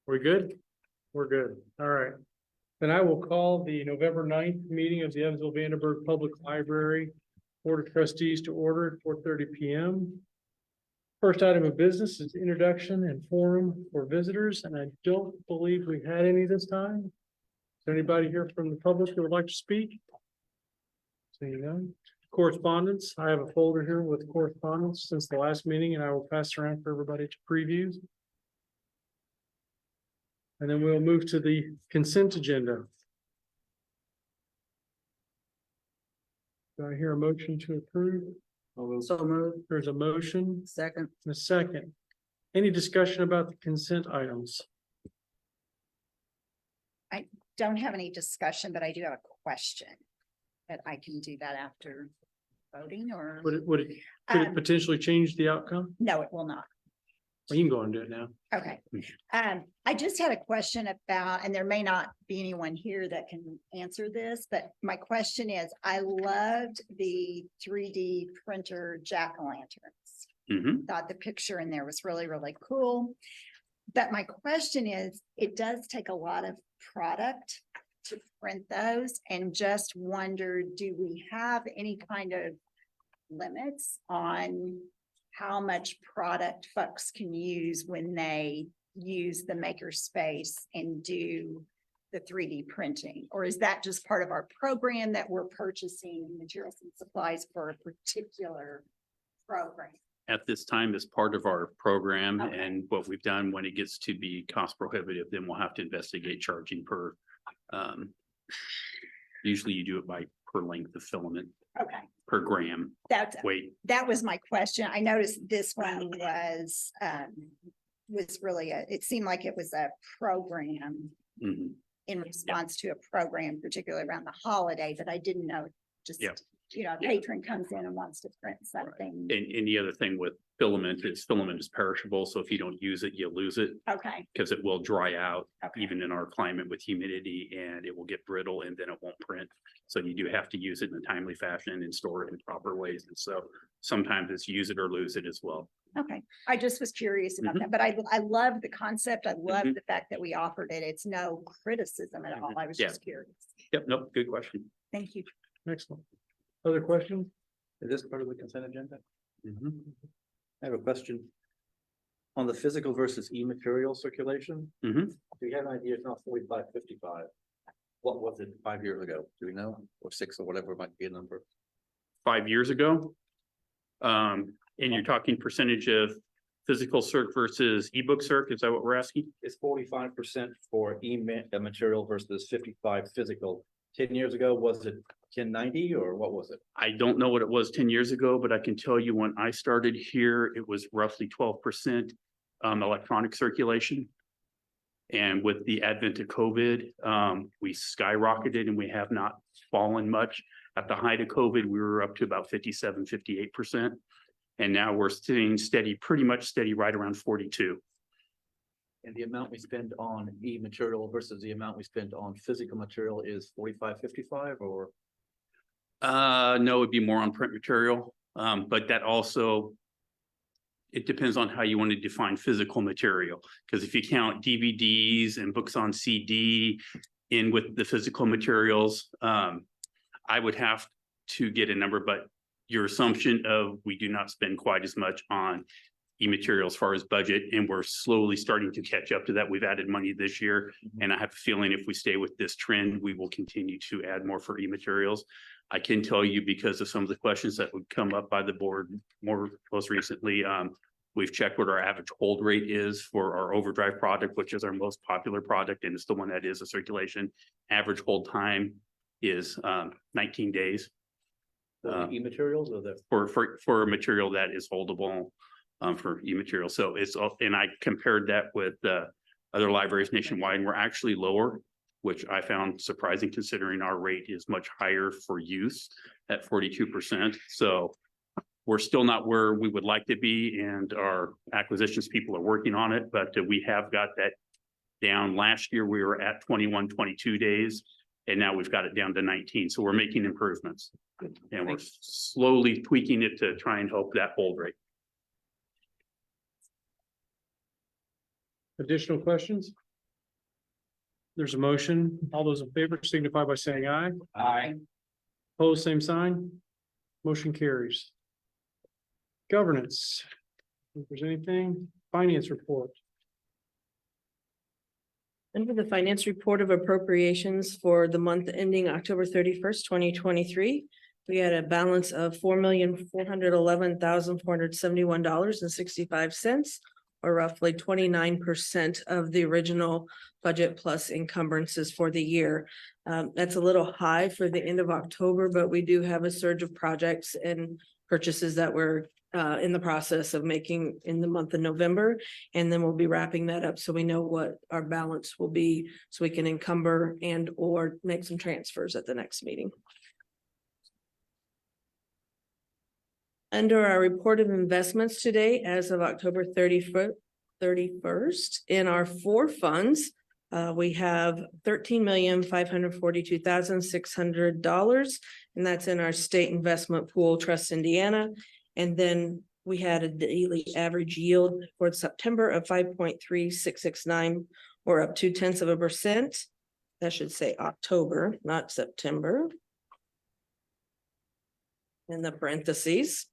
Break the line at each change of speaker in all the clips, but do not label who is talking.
We good? We're good. All right. Then I will call the November 9th meeting of the Evansville Vanderburgh Public Library Board of Trustees to order at 4:30 p.m. First item of business is introduction and forum for visitors, and I don't believe we had any this time. Is there anybody here from the public that would like to speak? Seeing none. Correspondence. I have a folder here with correspondence since the last meeting, and I will pass around for everybody to preview. And then we'll move to the consent agenda. Do I hear a motion to approve?
So moved.
There's a motion
Second.
and a second. Any discussion about the consent items?
Don't have any discussion, but I do have a question. But I can do that after voting or,
Could it potentially change the outcome?
no, it will not.
Well, you can go and do it now.
Okay. I just had a question about, and there may not be anyone here that can answer this, but my question is, I loved the 3D printer jack-o'-lanterns. Thought the picture in there was really, really cool. But my question is, it does take a lot of product to print those, and just wonder, do we have any kind of limits on how much product folks can use when they use the maker space and do the 3D printing? Or is that just part of our program that we're purchasing materials and supplies for a particular program?
At this time, as part of our program,
Okay.
and what we've done, when it gets to be cost prohibitive, then we'll have to investigate charging per. Usually you do it by per length of filament,
Okay,
per gram
that's,
weight.
that was my question. I noticed this one was really it seemed like it was a program
Mhm.
in response to a program, particularly around the holiday, but I didn't know, just,
Yeah.
a patron comes in and wants to print something.
And the other thing with filament is perishable, so if you don't use it, you lose it,
Okay,
because it will dry out,
okay,
even in our climate with humidity, and it will get brittle and then it won't print. So you do have to use it in a timely fashion and store it in proper ways. And so sometimes it's use it or lose it as well.
okay. I just was curious about that, but I love the concept. I love the fact that we offered it. It's no criticism at all. I was
Yeah.
just curious.
Yep, nope, good question.
Thank you.
Excellent. Other questions?
Is this part of the consent agenda?
Mhm.
I have a question. On the physical versus e-material circulation,
Mhm.
do you have an idea? It's not 45-55. What was it 5 years ago? Do we know? Or 6 or whatever might be a number?
5 years ago. And you're talking percentage of physical circ versus ebook circ, is that what we're asking?
It's 45% for material versus 55 physical. 10 years ago, was it 1090 or what was it?
I don't know what it was 10 years ago, but I can tell you when I started here, it was roughly 12% electronic circulation. And with the advent of COVID, we skyrocketed and we have not fallen much. At the height of COVID, we were up to about 57, 58%. And now we're staying steady, pretty much steady, right around 42.
And the amount we spend on e-material versus the amount we spend on physical material is 45-55 or?
No, it'd be more on print material, but that also. It depends on how you want to define physical material, because if you count DVDs and books on CD in with the physical materials, I would have to get a number, but your assumption of we do not spend quite as much on e-material as far as budget, and we're slowly starting to catch up to that. We've added money this year, and I have a feeling if we stay with this trend, we will continue to add more for e-materials. I can tell you because of some of the questions that would come up by the board most recently, we've checked what our average hold rate is for our overdrive product, which is our most popular product, and it's the one that is a circulation. Average hold time is 19 days.
E-materials or the?
For a material that is holdable for e-material. So it's, and I compared that with other libraries nationwide, and we're actually lower, which I found surprising considering our rate is much higher for use at 42%. So we're still not where we would like to be, and our acquisitions people are working on it, but we have got that down. Last year, we were at 21, 22 days, and now we've got it down to 19. So we're making improvements. And we're slowly tweaking it to try and help that hold rate.
Additional questions? There's a motion. All those in favor signify by saying aye.
Aye.
Opposed, same sign. Motion carries. Governance. If there's anything, finance report.
Under the finance report of appropriations for the month ending October 31st, 2023, we had a balance of $4,411,471.65, or roughly 29% of the original budget plus encumbrances for the year. That's a little high for the end of October, but we do have a surge of projects and purchases that we're in the process of making in the month of November. And then we'll be wrapping that up so we know what our balance will be, so we can encumber and or make some transfers at the next meeting. Under our report of investments today, as of October 31st, in our four funds, we have $13,542,600, and that's in our state investment pool, Trust Indiana. And then we had a daily average yield for September of 5.3669, or up 0.2%. That should say October, not September. In the parentheses.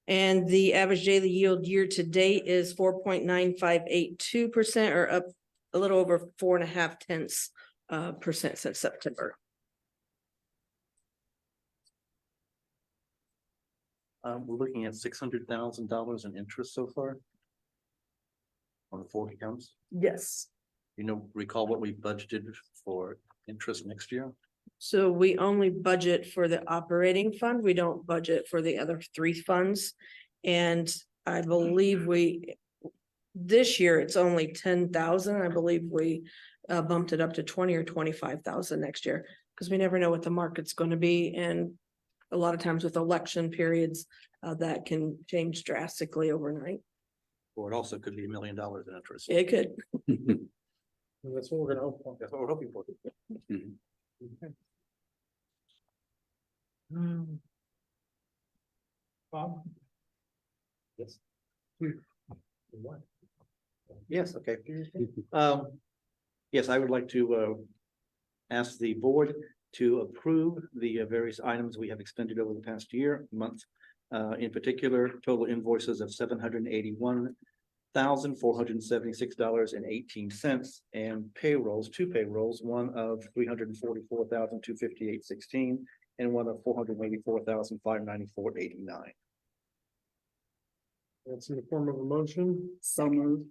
And the average daily yield year to date is 4.9582%, or up a little over 4.5% since September.
We're looking at $600,000 in interest so far. On the 4 accounts.
Yes.
Recall what we budgeted for interest next year?
So we only budget for the operating fund. We don't budget for the other three funds. And I believe this year it's only 10,000. I believe we bumped it up to 20 or 25,000 next year, because we never know what the market's going to be. And a lot of times with election periods, that can change drastically overnight.
Or it also could be $1 million in interest.
It could.
That's what we're gonna hope for.
That's what we're hoping for.
Okay. Bob?
Yes.
What?
Yes, okay. Yes, I would like to ask the board to approve the various items we have expended over the past month. In particular, total invoices of $781,476.18, and payrolls, 2 payrolls, one of $344,258.16 and one of $484,594.89.
That's in the form of a motion.
So moved.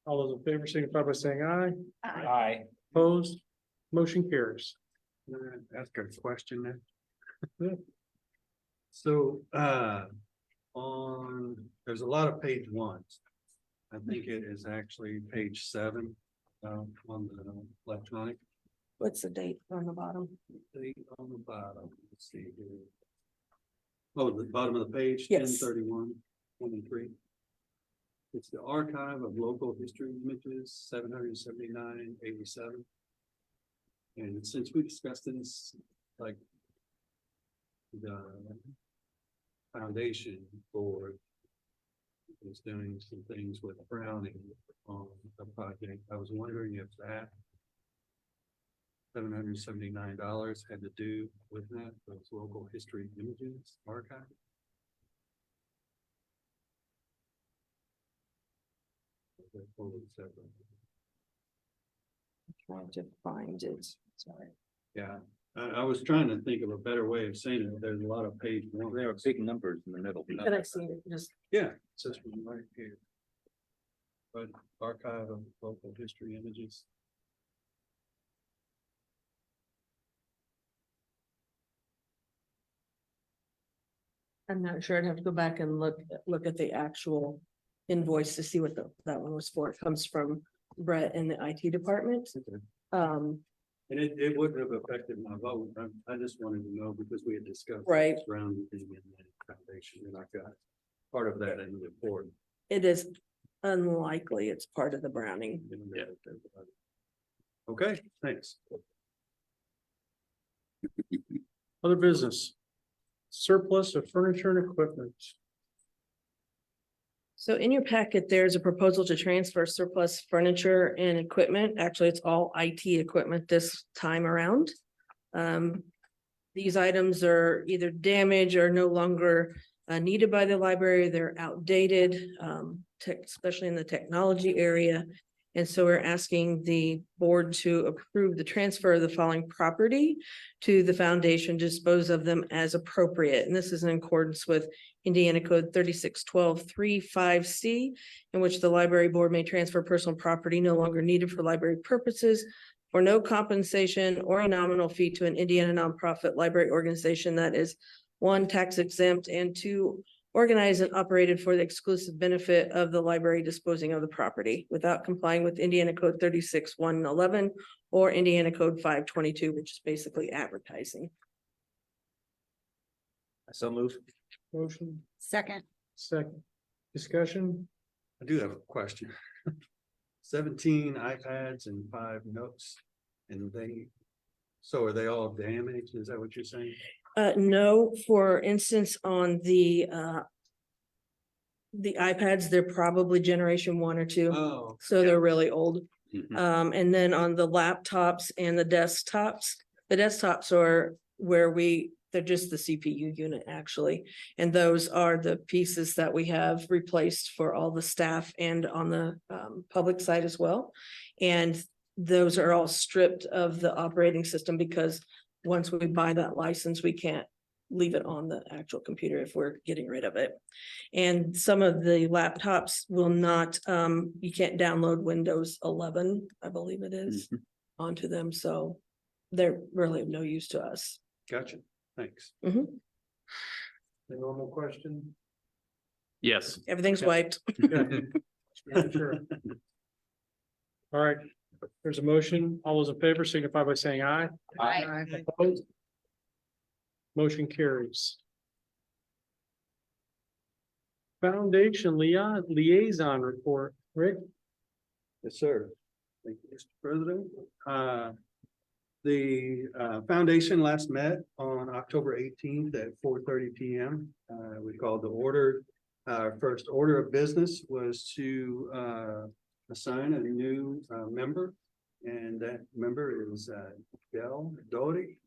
All those in favor signify by saying aye.
Aye.
Opposed, motion carries.
Ask a question then. So, there's a lot of page ones. I think it is actually page 7, on the electronic.
What's the date on the bottom?
Date on the bottom, let's see here. Oh, the bottom of the page,
Yes.
10/31/23. It's the archive of local history images, 779.87. And since we discussed this, like the foundation board is doing some things with Browning on the project, I was wondering if that $779 had to do with that, those local history images archive. They're totally separate.
Trying to find it. Sorry.
Yeah, I was trying to think of a better way of saying it. There's a lot of page one.
There are big numbers in the middle.
Can I see it? Just
Yeah, it says one right here. But archive of local history images.
I'm not sure. I'd have to go back and look at the actual invoice to see what that one was for. It comes from Brett in the IT department.
And it wouldn't have affected my vote. I just wanted to know because we had discussed.
Right.
Surrounding the foundation, and I got part of that in the report.
It is unlikely it's part of the Browning.
Yeah. Okay, thanks.
Other business. Surplus of furniture and equipment.
So in your packet, there's a proposal to transfer surplus furniture and equipment. Actually, it's all IT equipment this time around. These items are either damaged or no longer needed by the library. They're outdated, especially in the technology area. And so we're asking the board to approve the transfer of the following property to the foundation, dispose of them as appropriate. And this is in accordance with Indiana Code 3612-3-5C, in which the library board may transfer personal property no longer needed for library purposes for no compensation or a nominal fee to an Indiana nonprofit library organization that is, one, tax exempt, and two, organized and operated for the exclusive benefit of the library disposing of the property without complying with Indiana Code 36-111 or Indiana Code 522, which is basically advertising.
So move.
Motion,
Second.
second. Discussion?
I do have a question. 17 iPads and 5 notes, and so are they all damaged? Is that what you're saying?
No, for instance, on the iPads, they're probably generation 1 or 2.
Oh,
So they're really old.
Mhm.
And then on the laptops and the desktops are where they're just the CPU unit actually. And those are the pieces that we have replaced for all the staff and on the public side as well. And those are all stripped of the operating system because once we buy that license, we can't leave it on the actual computer if we're getting rid of it. And some of the laptops will not, you can't download Windows 11, I believe it is, onto them. So they're really of no use to us.
gotcha. Thanks.
The normal question?
Yes.
Everything's wiped.
Sure. All right, there's a motion. All those in favor signify by saying aye.
Aye.
Opposed? Motion carries. Foundation liaison report, Rick?
Yes, sir. Thank you, Mr. President. The foundation last met on October 18th at 4:30 PM. We called the order. Our first order of business was to assign a new member. And that member is Del Doty,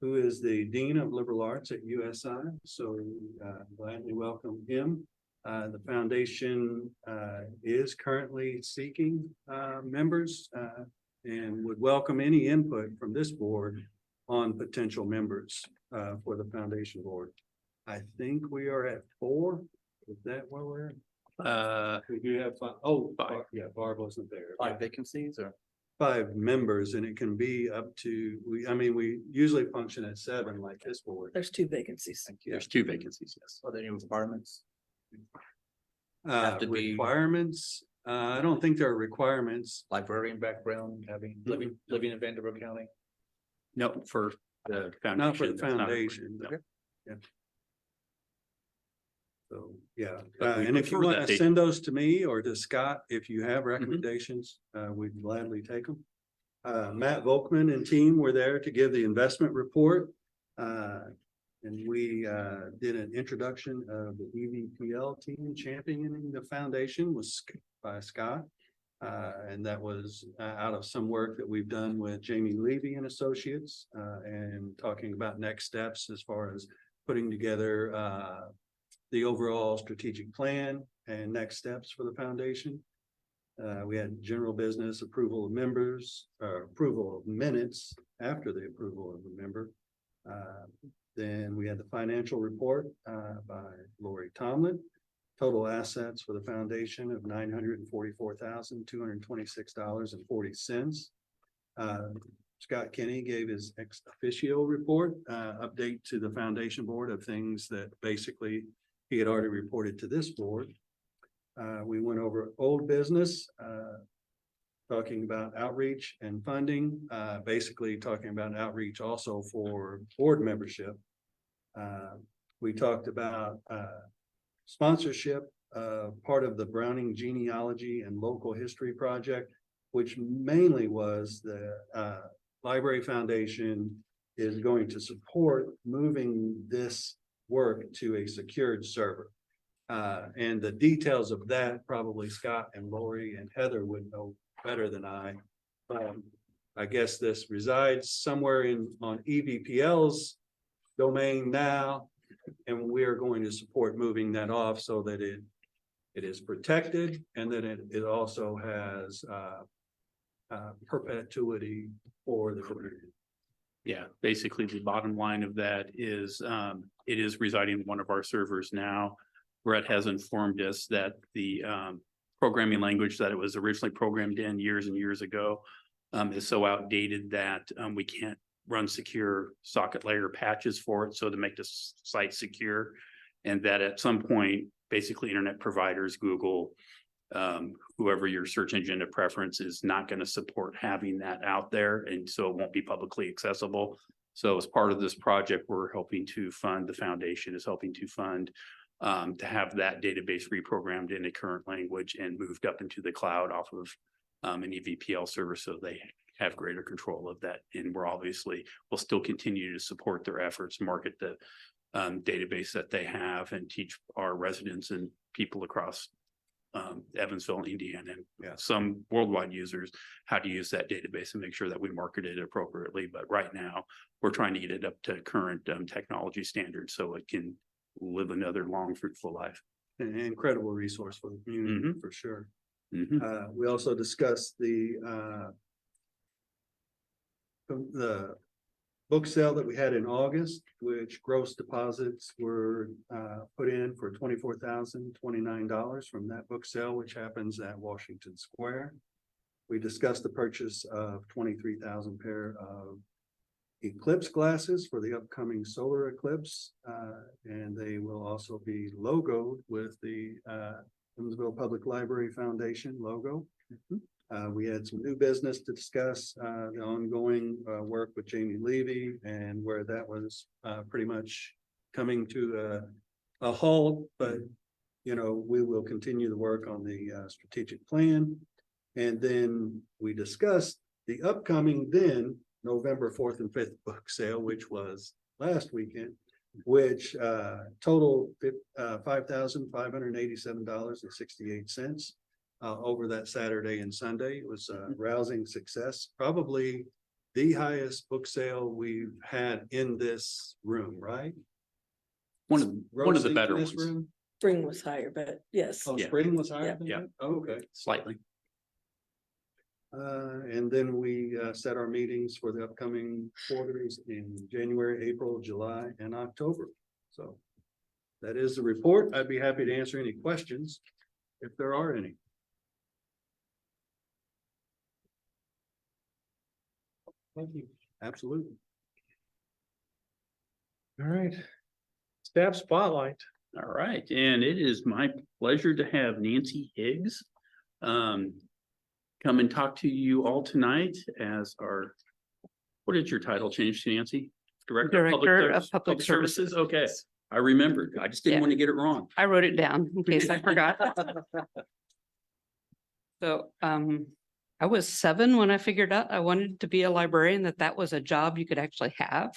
who is the Dean of Liberal Arts at USI. So gladly welcome him. The foundation is currently seeking members and would welcome any input from this board on potential members for the foundation board. I think we are at 4. Is that where we're at? We do have 5. Oh,
5.
Yeah, Barb wasn't there.
5 vacancies or?
5 members, and it can be up to, we usually function at 7 like this board.
There's 2 vacancies.
Thank you.
There's 2 vacancies, yes.
Are there any requirements? Have to be-
Requirements, I don't think there are requirements.
Librarian background, having living in Vanderburgh County?
No, for the foundation.
Not for the
that's not-
foundation.
no.
Okay. Yeah. So, yeah,
But we
and if you
prefer
want
that
to
they-
send those to me or to Scott, if you have recommendations, we'd gladly take them. Matt Volkman and team were there to give the investment report. And we did an introduction of the EVPL team championing the foundation was by Scott. And that was out of some work that we've done with Jamie Levy and Associates and talking about next steps as far as putting together the overall strategic plan and next steps for the foundation. We had general business approval of members, approval of minutes after the approval of the member. Then we had the financial report by Lori Tomlin. Total assets for the foundation of $944,226.40. Scott Kenny gave his ex officio report, update to the foundation board of things that basically he had already reported to this board. We went over old business, talking about outreach and funding, basically talking about outreach also for board membership. We talked about sponsorship, part of the Browning Genealogy and Local History Project, which mainly was the Library Foundation is going to support moving this work to a secured server. And the details of that, probably Scott and Lori and Heather would know better than I. I guess this resides somewhere on EVPL's domain now. And we are going to support moving that off so that it is protected and that it also has perpetuity for the community.
Yeah, basically the bottom line of that is, it is residing in one of our servers now. Brett has informed us that the programming language that it was originally programmed in years and years ago is so outdated that we can't run secure socket layer patches for it. So to make the site secure, and that at some point, basically internet providers, Google, whoever your search engine of preference is not going to support having that out there. And so it won't be publicly accessible. So as part of this project, we're helping to fund, the foundation is helping to fund to have that database reprogrammed in a current language and moved up into the cloud off of an EVPL server. So they have greater control of that. And we'll still continue to support their efforts, market the database that they have and teach our residents and people across Evansville, Indiana, and some worldwide users how to use that database and make sure that we market it appropriately. But right now, we're trying to get it up to current technology standards so it can live another long, fruitful life.
An incredible resource for the community, for sure.
Mhm.
We also discussed the book sale that we had in August, which gross deposits were put in for $24,029 from that book sale, which happens at Washington Square. We discussed the purchase of 23,000 pair of eclipse glasses for the upcoming solar eclipse. And they will also be logoed with the Evansville Public Library Foundation logo. We had some new business to discuss, the ongoing work with Jamie Levy and where that was pretty much coming to a halt, but we will continue the work on the strategic plan. And then we discussed the upcoming November 4th and 5th book sale, which was last weekend, which totaled $5,587.68 over that Saturday and Sunday. It was a rousing success, probably the highest book sale we've had in this room, right?
One of the
Rosie,
better
in this
ones,
room?
Spring was higher, but yes.
Oh,
Yeah.
spring was higher than
Yeah.
that? Oh, okay.
slightly.
And then we set our meetings for the upcoming quarters in January, April, July, and October. So that is the report. I'd be happy to answer any questions if there are any.
Thank you.
Absolutely.
All right. Staff spotlight.
All right, and it is my pleasure to have Nancy Higgs come and talk to you all tonight as our, what did your title change to, Nancy?
Director of Public Services.
Okay, I remembered. I just didn't
Yeah.
want to get it wrong.
I wrote it down in case I forgot. So, I was 7 when I figured out I wanted to be a librarian, that was a job you could actually have.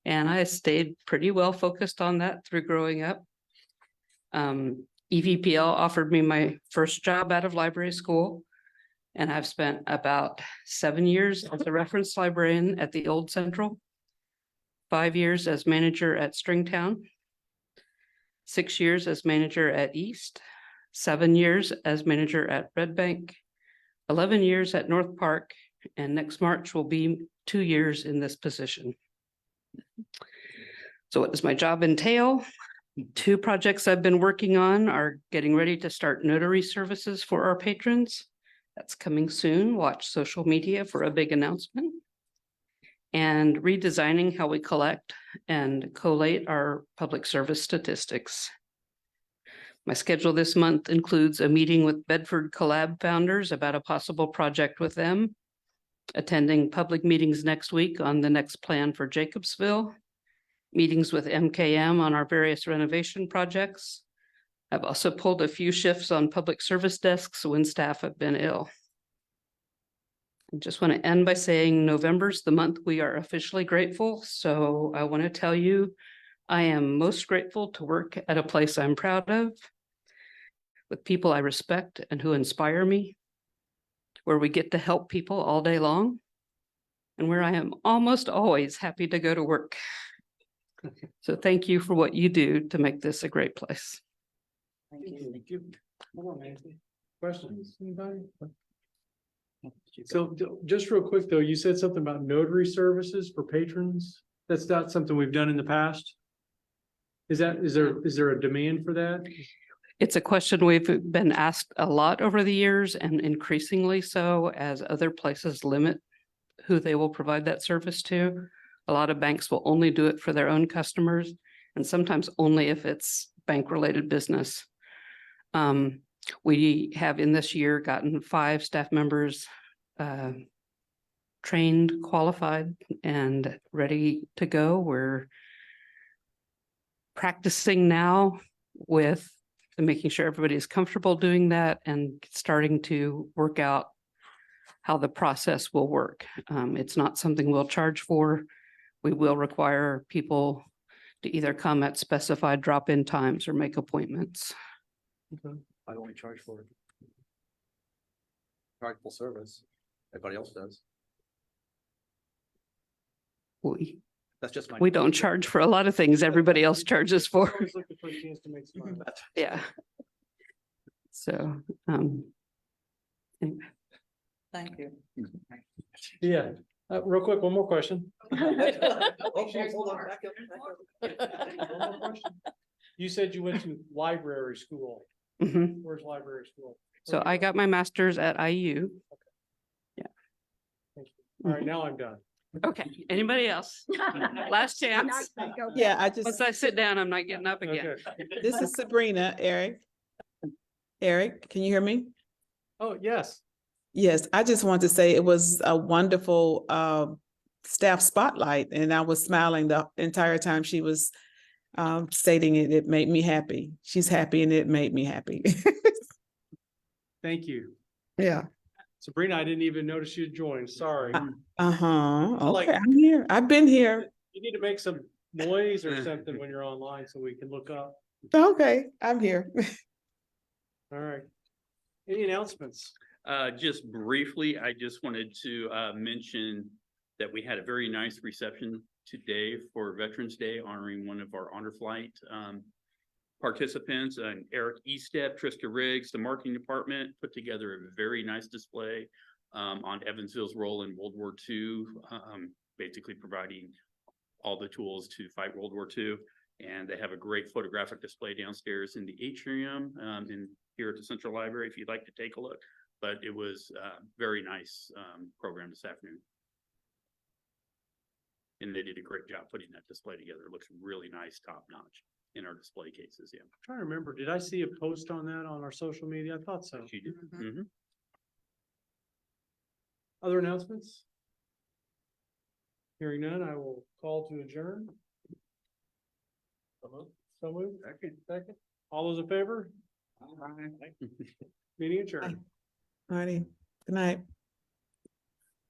And I stayed pretty well focused on that through growing up. EVPL offered me my first job out of library school. And I've spent about 7 years as a reference librarian at the Old Central, 5 years as manager at Stringtown, 6 years as manager at East, 7 years as manager at Red Bank, 11 years at North Park, and next March will be 2 years in this position. So what does my job entail? 2 projects I've been working on are getting ready to start notary services for our patrons. That's coming soon. Watch social media for a big announcement. And redesigning how we collect and collate our public service statistics. My schedule this month includes a meeting with Bedford Collab founders about a possible project with them, attending public meetings next week on the next plan for Jacobsville, meetings with MKM on our various renovation projects. I've also pulled a few shifts on public service desks when staff have been ill. I just want to end by saying November's the month we are officially grateful. So I want to tell you, I am most grateful to work at a place I'm proud of, with people I respect and who inspire me, where we get to help people all day long, and where I am almost always happy to go to work. So thank you for what you do to make this a great place.
Thank you. Come on, Nancy. Questions, anybody? So just real quick though, you said something about notary services for patrons. That's not something we've done in the past? Is there a demand for that?
It's a question we've been asked a lot over the years, and increasingly so as other places limit who they will provide that service to. A lot of banks will only do it for their own customers, and sometimes only if it's bank-related business. We have in this year gotten 5 staff members trained, qualified, and ready to go. We're practicing now with making sure everybody is comfortable doing that and starting to work out how the process will work. It's not something we'll charge for. We will require people to either come at specified drop-in times or make appointments.
I only charge for it. Charge full service. Everybody else does. That's just my.
We don't charge for a lot of things everybody else charges for.
Always looking for a chance to make some money.
Yeah. So, anyway.
Thank you.
Yeah, real quick, one more question. You said you went to library school.
Mhm.
Where's library school?
So I got my master's at IU.
All right, now I'm done.
Okay, anybody else? Last
I'm not
chance.
gonna go
Yeah,
back.
I just,
Once I sit down, I'm not getting up again.
Okay.
this is Sabrina, Eric. Eric, can you hear me?
Oh, yes.
Yes, I just want to say it was a wonderful staff spotlight, and I was smiling the entire time she was stating it. It made me happy. She's happy and it made me happy.
Thank you.
Yeah.
Sabrina, I didn't even notice you joined. Sorry.
Uh-huh.
Like-
Okay, I'm here. I've been here.
You need to make some noise or something when you're online so we can look up.
Okay, I'm here.
All right. Any announcements?
Just briefly, I just wanted to mention that we had a very nice reception today for Veterans Day, honoring one of our honor flight participants, and Eric Estep, Trista Riggs, the marketing department put together a very nice display on Evansville's role in World War II, basically providing all the tools to fight World War II. And they have a great photographic display downstairs in the atrium and here at the Central Library if you'd like to take a look. But it was a very nice program this afternoon. And they did a great job putting that display together. It looks really nice, top notch in our display cases. Yeah.
I'm trying to remember, did I see a post on that on our social media? I thought so.
She did.
Mhm.
Mhm.
Other announcements? Hearing none, I will call to adjourn. So moved. Second. All those in favor? Meeting adjourned.
Alrighty, good night.